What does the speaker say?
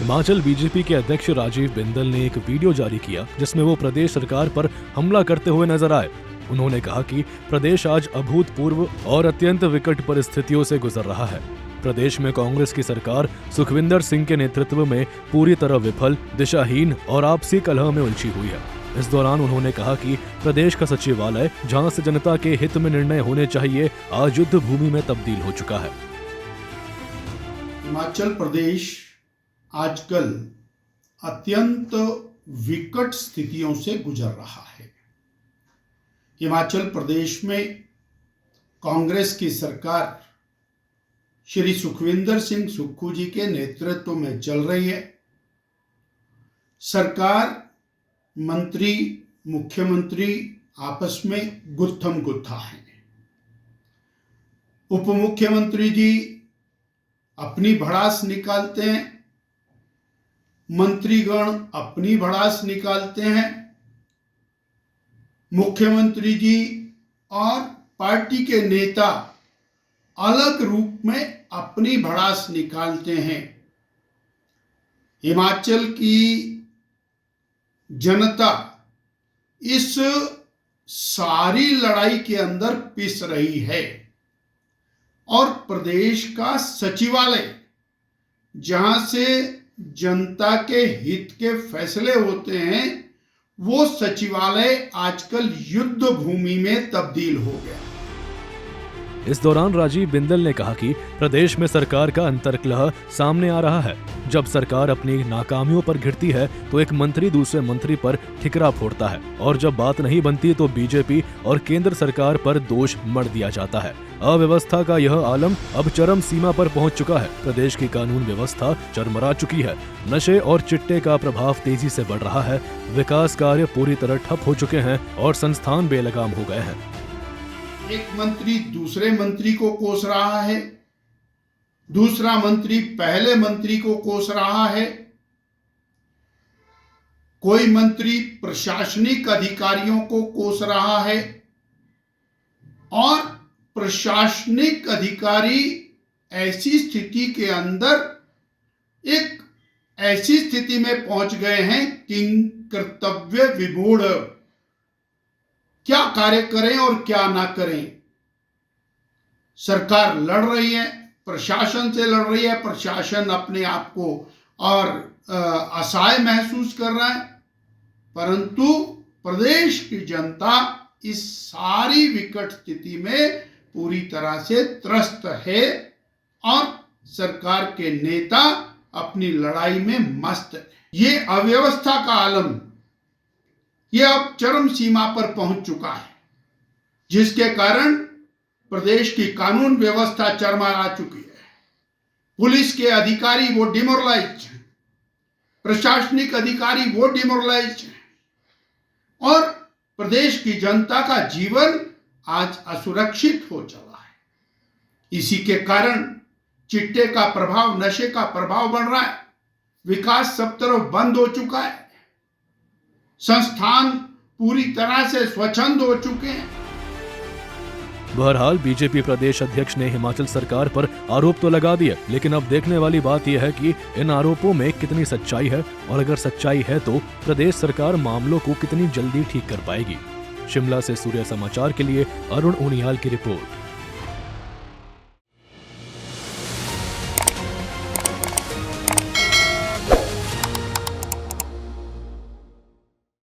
Himachal BJP के अध्यक्ष राजीव बिंदल ने एक वीडियो जारी किया जिसमें वो प्रदेश सरकार पर हमला करते हुए नजर आए। उन्होंने कहा कि प्रदेश आज अभूतपूर्व और अत्यंत विकट परिस्थितियों से गुजर रहा है। प्रदेश में कांग्रेस की सरकार सुखविंदर सिंह के नेतृत्व में पूरी तरह विफल, दिशाहीन और आपसी कलह में उलझी हुई है। इस दौरान उन्होंने कहा कि प्रदेश का सचिवालय, जहां से जनता के हित में निर्णय होने चाहिए, आज युद्ध भूमि में तब्दील हो चुका है। हिमाचल प्रदेश आजकल अत्यंत विकट स्थितियों से गुजर रहा है। हिमाचल प्रदेश में कांग्रेस की सरकार श्री सुखविंदर सिंह सुक्खू जी के नेतृत्व में चल रही है। सरकार, मंत्री, मुख्यमंत्री आपस में गुत्थम गुत्था है। उप मुख्यमंत्री जी अपनी भड़ास निकालते हैं, मंत्रीगण अपनी भड़ास निकालते हैं, मुख्यमंत्री जी और पार्टी के नेता अलग रूप में अपनी भड़ास निकालते हैं। हिमाचल की जनता इस सारी लड़ाई के अंदर पिस रही है और प्रदेश का सचिवालय, जहां से जनता के हित के फैसले होते हैं, वो सचिवालय आजकल युद्ध भूमि में तब्दील हो गया। इस दौरान राजीव बिंदल ने कहा कि प्रदेश में सरकार का अंतर्कलह सामने आ रहा है। जब सरकार अपनी नाकामियों पर घिरती है तो एक मंत्री दूसरे मंत्री पर ठिकरा फोड़ता है और जब बात नहीं बनती तो बीजेपी और केंद्र सरकार पर दोष मढ़ दिया जाता है। अव्यवस्था का यह आलम अब चरम सीमा पर पहुंच चुका है। प्रदेश की कानून व्यवस्था चरमरा चुकी है। नशे और चिट्टे का प्रभाव तेजी से बढ़ रहा है। विकास कार्य पूरी तरह ठप हो चुके हैं और संस्थान बेलगाम हो गए हैं। एक मंत्री दूसरे मंत्री को कोस रहा है, दूसरा मंत्री पहले मंत्री को कोस रहा है, कोई मंत्री प्रशासनिक अधिकारियों को कोस रहा है और प्रशासनिक अधिकारी ऐसी स्थिति के अंदर एक ऐसी स्थिति में पहुंच गए हैं कि कर्तव्य विमूढ़, क्या कार्य करें और क्या ना करें। सरकार लड़ रही है, प्रशासन से लड़ रही है, प्रशासन अपने आप को और असहाय महसूस कर रहा है, परंतु प्रदेश की जनता इस सारी विकट स्थिति में पूरी तरह से त्रस्त है और सरकार के नेता अपनी लड़ाई में मस्त है। ये अव्यवस्था का आलम ये अब चरम सीमा पर पहुंच चुका है, जिसके कारण प्रदेश की कानून व्यवस्था चरमरा चुकी है। पुलिस के अधिकारी वो डिमोरलाइज हैं, प्रशासनिक अधिकारी वो डिमोरलाइज हैं और प्रदेश की जनता का जीवन आज असुरक्षित हो चला है। इसी के कारण चिट्टे का प्रभाव, नशे का प्रभाव बढ़ रहा है। विकास सब तरफ बंद हो चुका है। संस्थान पूरी तरह से स्वच्छंद हो चुके हैं। बहरहाल बीजेपी प्रदेश अध्यक्ष ने हिमाचल सरकार पर आरोप तो लगा दिए, लेकिन अब देखने वाली बात यह है कि इन आरोपों में कितनी सच्चाई है और अगर सच्चाई है तो प्रदेश सरकार मामलों को कितनी जल्दी ठीक कर पाएगी। शिमला से सूर्य समाचार के लिए अरुण उनियाल की रिपोर्ट।